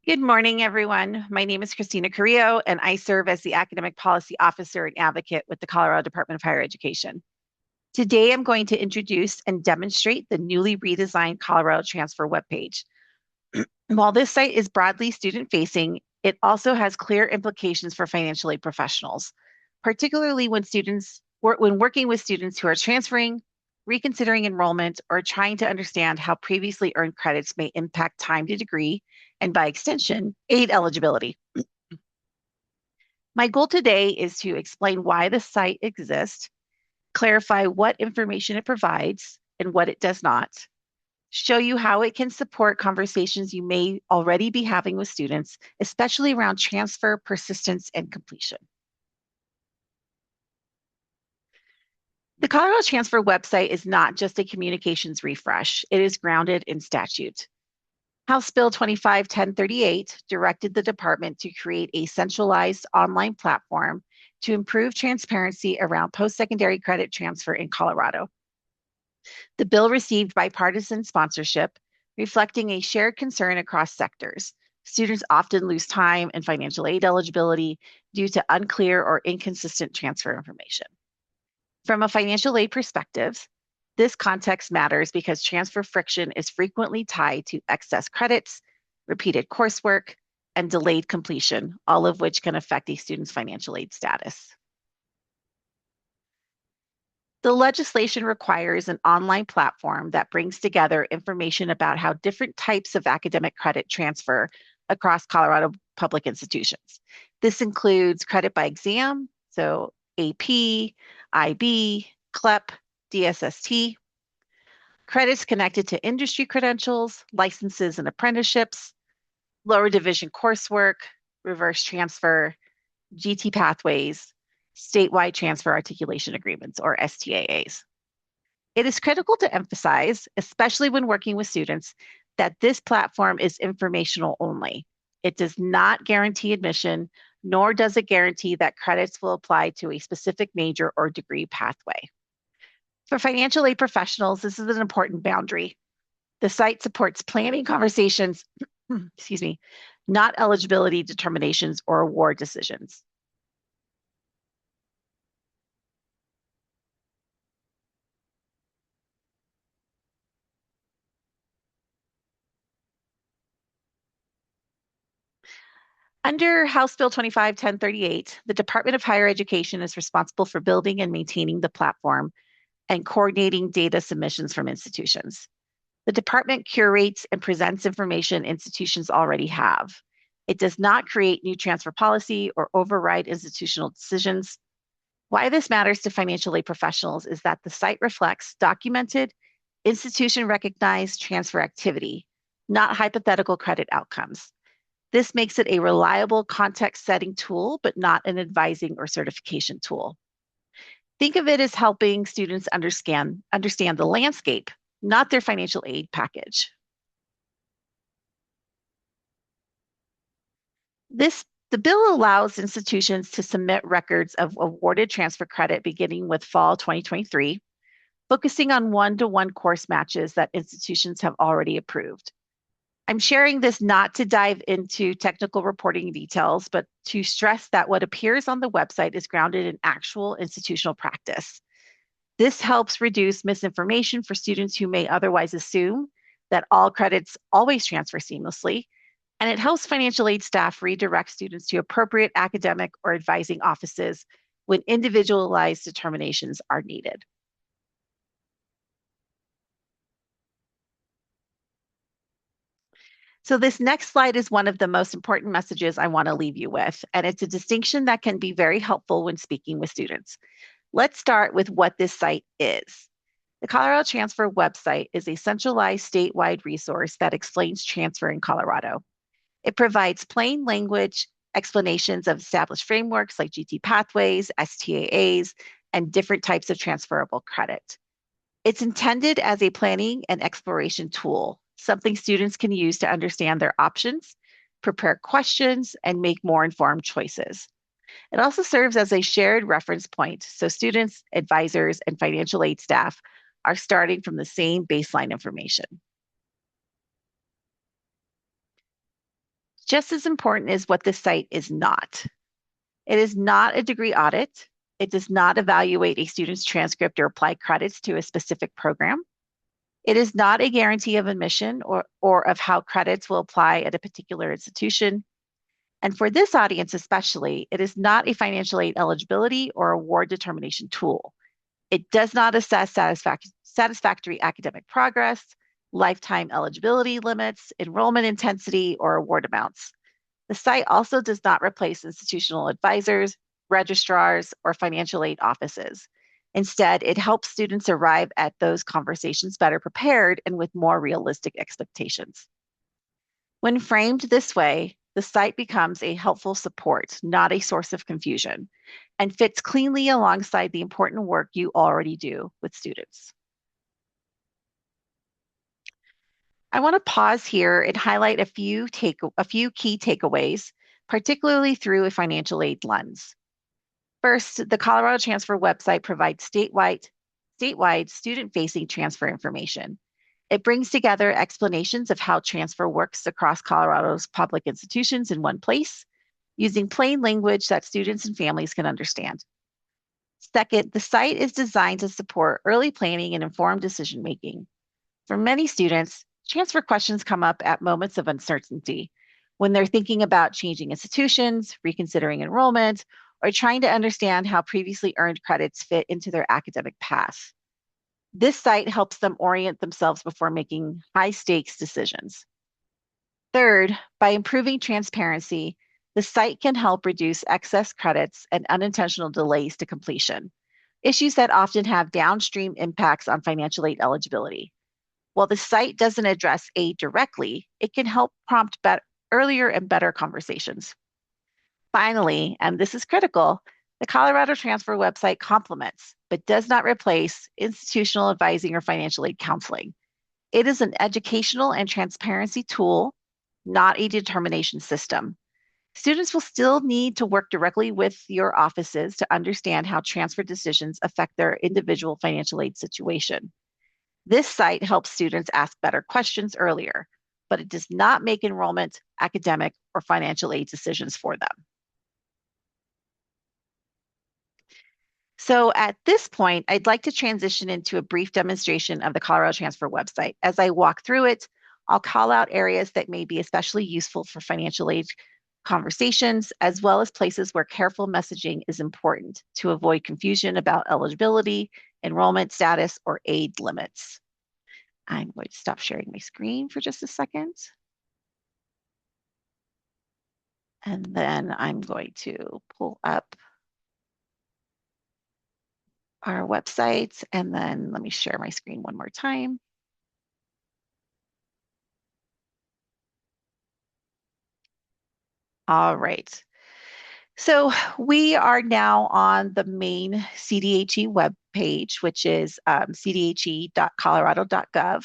Good morning, everyone. My name is Christina Carrillo, and I serve as the Academic Policy Officer and Advocate with the Colorado Department of Higher Education. Today, I'm going to introduce and demonstrate the newly redesigned Colorado Transfer webpage. While this site is broadly student-facing, it also has clear implications for financial aid professionals, particularly when working with students who are transferring, reconsidering enrollment, or trying to understand how previously earned credits may impact time to degree and, by extension, aid eligibility. My goal today is to explain why the site exists, clarify what information it provides and what it does not, show you how it can support conversations you may already be having with students, especially around transfer, persistence, and completion. The Colorado Transfer website is not just a communications refresh, it is grounded in statute. House Bill 25-1038 directed the department to create a centralized online platform to improve transparency around post-secondary credit transfer in Colorado. The bill received bipartisan sponsorship, reflecting a shared concern across sectors. Students often lose time and financial aid eligibility due to unclear or inconsistent transfer information. From a financial aid perspective, this context matters because transfer friction is frequently tied to excess credits, repeated coursework, and delayed completion, all of which can affect a student's financial aid status. The legislation requires an online platform that brings together information about how different types of academic credit transfer across Colorado public institutions. This includes credit by exam, so AP, IB, CLEP, DSST, credits connected to industry credentials, licenses and apprenticeships, lower division coursework, reverse transfer, GT pathways, statewide transfer articulation agreements, or STAAs. It is critical to emphasize, especially when working with students, that this platform is informational only. It does not guarantee admission, nor does it guarantee that credits will apply to a specific major or degree pathway. For financial aid professionals, this is an important boundary. The site supports planning conversations, excuse me, not eligibility determinations or award decisions. Under House Bill 25-1038, the Department of Higher Education is responsible for building and maintaining the platform and coordinating data submissions from institutions. The department curates and presents information institutions already have. It does not create new transfer policy or override institutional decisions. Why this matters to financial aid professionals is that the site reflects documented, institution recognized transfer activity, not hypothetical credit outcomes. This makes it a reliable context setting tool, but not an advising or certification tool. Think of it as helping students understand the landscape, not their financial aid package. The bill allows institutions to submit records of awarded transfer credit beginning with fall 2023, focusing on one-to-one course matches that institutions have already approved. I'm sharing this not to dive into technical reporting details, but to stress that what appears on the website is grounded in actual institutional practice. This helps reduce misinformation for students who may otherwise assume that all credits always transfer seamlessly, and it helps financial aid staff redirect students to appropriate academic or advising offices when individualized determinations are needed. So this next slide is one of the most important messages I want to leave you with, and it's a distinction that can be very helpful when speaking with students. Let's start with what this site is. The Colorado Transfer website is a centralized statewide resource that explains transfer in Colorado. It provides plain language explanations of established frameworks like GT pathways, STAAs, and different types of transferable credit. It's intended as a planning and exploration tool, something students can use to understand their options, prepare questions, and make more informed choices. It also serves as a shared reference point, so students, advisors, and financial aid staff are starting from the same baseline information. just as important is what this site is not. It is not a degree audit. It does not evaluate a student's transcript or apply credits to a specific program. It is not a guarantee of admission or of how credits will apply at a particular institution. And for this audience especially, it is not a financial aid eligibility or award determination tool. It does not assess satisfactory academic progress, lifetime eligibility limits, enrollment intensity, or award amounts. The site also does not replace institutional advisors, registrars, or financial aid offices. Instead, it helps students arrive at those conversations better prepared and with more realistic expectations. When framed this way, the site becomes a helpful support, not a source of confusion, and fits cleanly alongside the important work you already do with students. I want to pause here and highlight a few key takeaways, particularly through a financial aid lens. First, the Colorado Transfer website provides statewide student-facing transfer information. It brings together explanations of how transfer works across Colorado's public institutions in one place, using plain language that students and families can understand. Second, the site is designed to support early planning and informed decision-making. For many students, transfer questions come up at moments of uncertainty when they're thinking about changing institutions, reconsidering enrollment, or trying to understand how previously earned credits fit into their academic path. This site helps them orient themselves before making high-stakes decisions. Third, by improving transparency, the site can help reduce excess credits and unintentional delays to completion, issues that often have downstream impacts on financial aid eligibility. While the site doesn't address aid directly, it can help prompt earlier and better conversations. Finally, and this is critical, the Colorado Transfer website complements, but does not replace, institutional advising or financial aid counseling. It is an educational and transparency tool, not a determination system. Students will still need to work directly with your offices to understand how transfer decisions affect their individual financial aid situation. This site helps students ask better questions earlier, but it does not make enrollment, academic, or financial aid decisions for them. So at this point, I'd like to transition into a brief demonstration of the Colorado Transfer website. As I walk through it, I'll call out areas that may be especially useful for financial aid conversations, as well as places where careful messaging is important to avoid confusion about eligibility, enrollment status, or aid limits. I'm going to stop sharing my screen for just a second. And then I'm going to pull up our website, and then let me share my screen one more time. All right. So we are now on the main CDHE web page, which is cdhe.colorado.gov.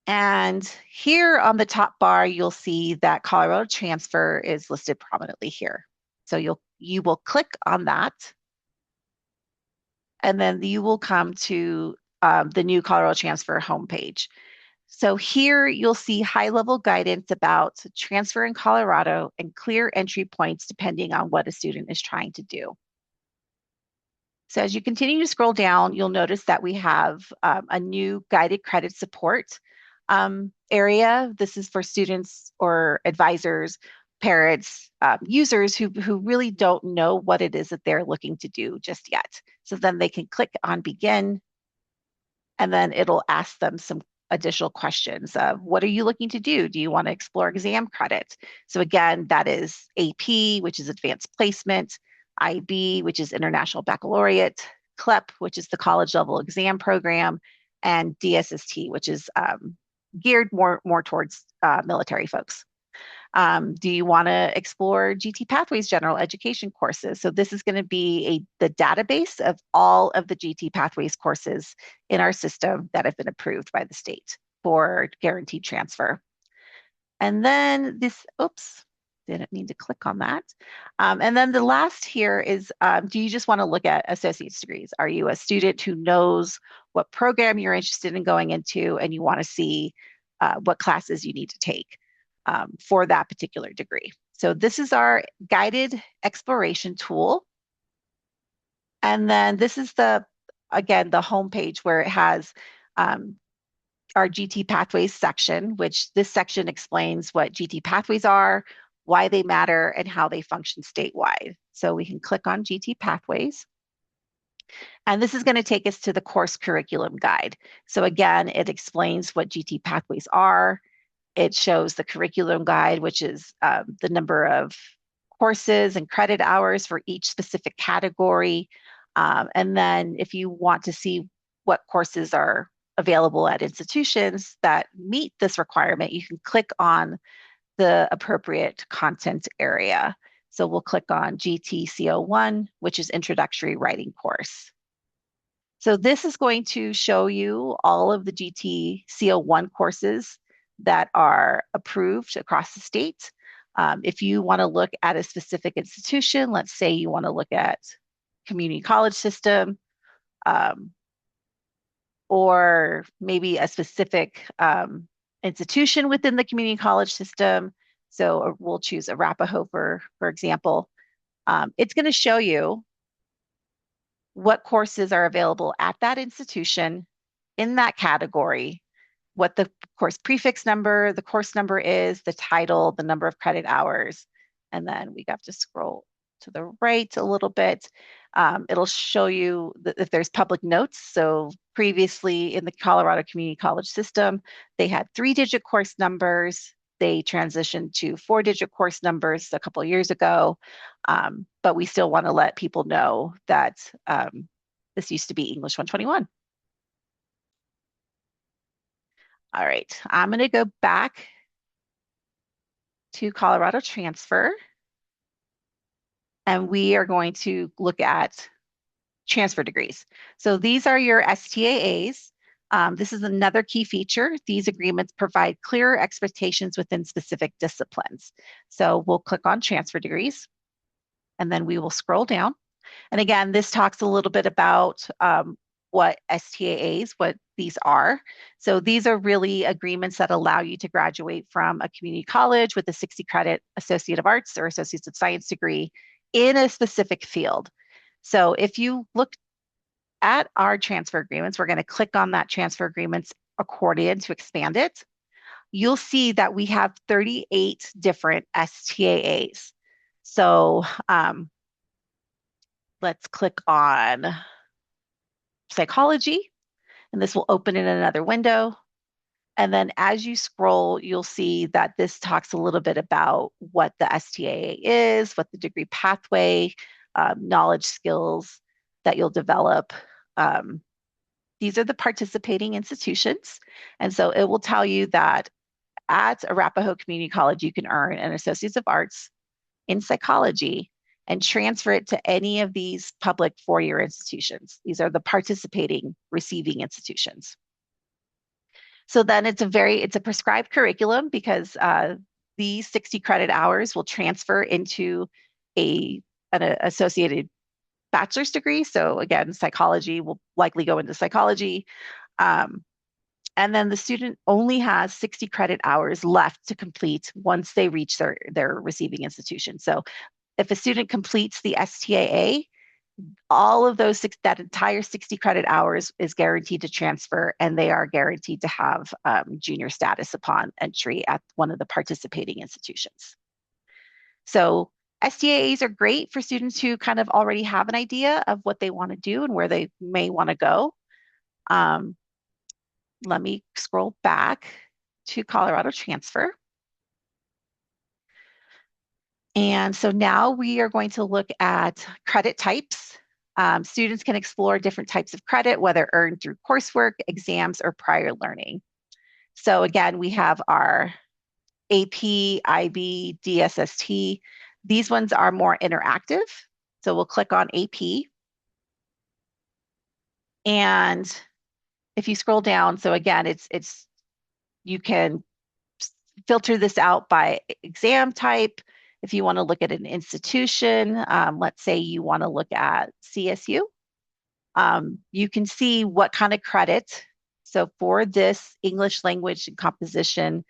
And here on the top bar, you'll see that Colorado Transfer is listed prominently here. So you will click on that, and then you will come to the new Colorado Transfer homepage. So here you'll see high-level guidance about transfer in Colorado and clear entry points depending on what a student is trying to do. So as you continue to scroll down, you'll notice that we have a new guided credit support area. This is for students or advisors, parents, users who really don't know what it is that they're looking to do just yet. So then they can click on begin, and then it'll ask them some additional questions of what are you looking to do? Do you want to explore exam credit? So again, that is AP, which is advanced placement, IB, which is international baccalaureate, CLEP, which is the college level exam program, and DSST, which is geared more towards military folks. Do you want to explore GT Pathways general education courses? So this is going to be the database of all of the GT Pathways courses in our system that have been approved by the state for guaranteed transfer. And then this, oops, didn't mean to click on that. And then the last here is, do you just want to look at associate's degrees? Are you a student who knows what program you're interested in going into and you want to see what classes you need to take? for that particular degree. So this is our guided exploration tool. And then this is again, the home page where it has our GT Pathways section, which this section explains what GT Pathways are, why they matter, and how they function statewide. So we can click on GT Pathways. And this is going to take us to the course curriculum guide. So again, it explains what GT Pathways are. It shows the curriculum guide, which is the number of courses and credit hours for each specific category. And then if you want to see what courses are available at institutions that meet this requirement, you can click on the appropriate content area. So we'll click on GTCO1, which is Introductory Writing Course. So this is going to show you all of the GTCO1 courses that are approved across the state. If you want to look at a specific institution, let's say you want to look at community college system, or maybe a specific institution within the community college system. So we'll choose Arapahoe, for example. It's going to show you what courses are available at that institution in that category, what the course prefix number, the course number is, the title, the number of credit hours. And then we have to scroll to the right a little bit. It'll show you if there's public notes. So previously in the Colorado Community College system, they had 3-digit course numbers. They transitioned to 4-digit course numbers a couple of years ago, but we still want to let people know that this used to be English 121. All right, I'm going to go back to Colorado Transfer, and we are going to look at transfer degrees. So these are your STAAs. This is another key feature. These agreements provide clearer expectations within specific disciplines. So we'll click on transfer degrees, and then we will scroll down. And again, this talks a little bit about what STAAs, what these are. So these are really agreements that allow you to graduate from a community college with a 60 credit Associate of Arts or Associates of Science degree in a specific field. So if you look at our transfer agreements, we're going to click on that transfer agreements accordion to expand it. You'll see that we have 38 different STAAs. So let's click on psychology, and this will open in another window. And then as you scroll, you'll see that this talks a little bit about what the STAA is, what the degree pathway, knowledge skills that you'll develop. These are the participating institutions. And so it will tell you that at Arapahoe Community College, you can earn an Associates of Arts in psychology and transfer it to any of these public four-year institutions. These are the participating receiving institutions. So then it's a prescribed curriculum because these 60 credit hours will transfer into an associated bachelor's degree. So again, psychology will likely go into psychology. And then the student only has 60 credit hours left to complete once they reach their receiving institution. So if a student completes the STAA, all of that entire 60 credit hours is guaranteed to transfer, and they are guaranteed to have junior status upon entry at one of the participating institutions. So STAAs are great for students who kind of already have an idea of what they want to do and where they may want to go. Let me scroll back to Colorado Transfer. And so now we are going to look at credit types. Students can explore different types of credit, whether earned through coursework, exams, or prior learning. So again, we have our AP, IB, DSST. These ones are more interactive. So we'll click on AP. And if you scroll down, so again, you can filter this out by exam type. If you want to look at an institution, let's say you want to look at CSU, you can see what kind of credit. So for this English language and composition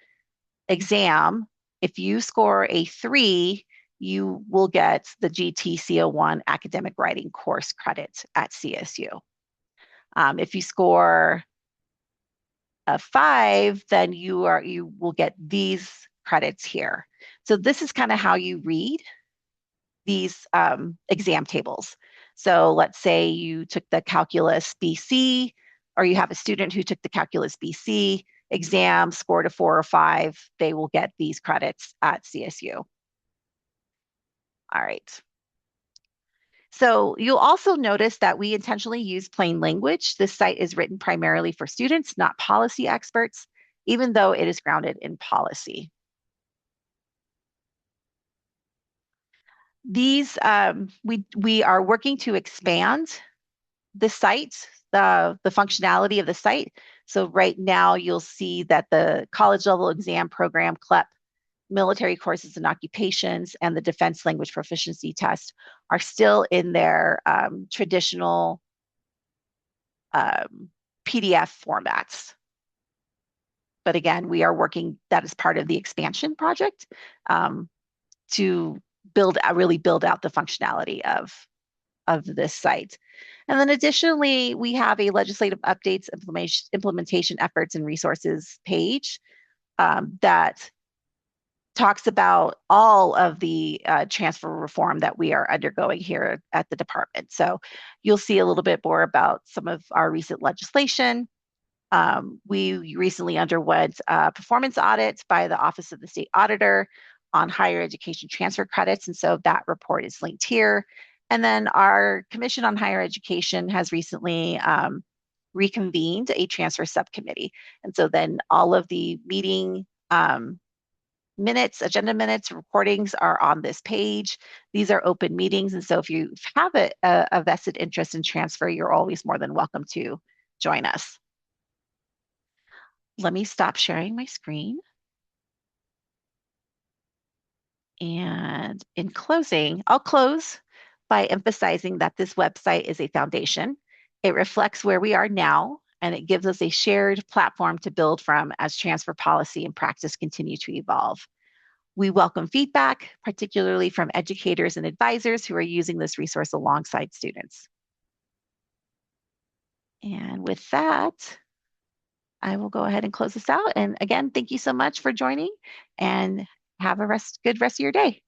exam, If you score a 3, you will get the GTCO1 academic writing course credit at CSU. If you score a 5, then you will get these credits here. So this is kind of how you read these exam tables. So let's say you took the Calculus BC, or you have a student who took the Calculus BC exam, scored a 4 or 5, they will get these credits at CSU. All right. So you'll also notice that we intentionally use plain language. This site is written primarily for students, not policy experts, even though it is grounded in policy. These we are working to expand the site, the functionality of the site. So right now you'll see that the college level exam program, CLEP, military courses and occupations, and the defense language proficiency test are still in their traditional PDF formats. But again, we are working, that is part of the expansion project to really build out the functionality of this site. And then additionally, we have a legislative updates, implementation efforts and resources page that talks about all of the transfer reform that we are undergoing here at the department. So you'll see a little bit more about some of our recent legislation. We recently underwent performance audits by the Office of the State Auditor on higher education transfer credits. And so that report is linked here. And then our Commission on Higher Education has recently reconvened a transfer subcommittee. And so then all of the meeting minutes, agenda minutes, recordings are on this page. These are open meetings. And so if you have a vested interest in transfer, you're always more than welcome to join us. Let me stop sharing my screen. And in closing, I'll close by emphasizing that this website is a foundation. It reflects where we are now, and it gives us a shared platform to build from as transfer policy and practice continue to evolve. We welcome feedback, particularly from educators and advisors who are using this resource alongside students. And with that, I will go ahead and close this out. And again, thank you so much for joining, and have a good rest of your day.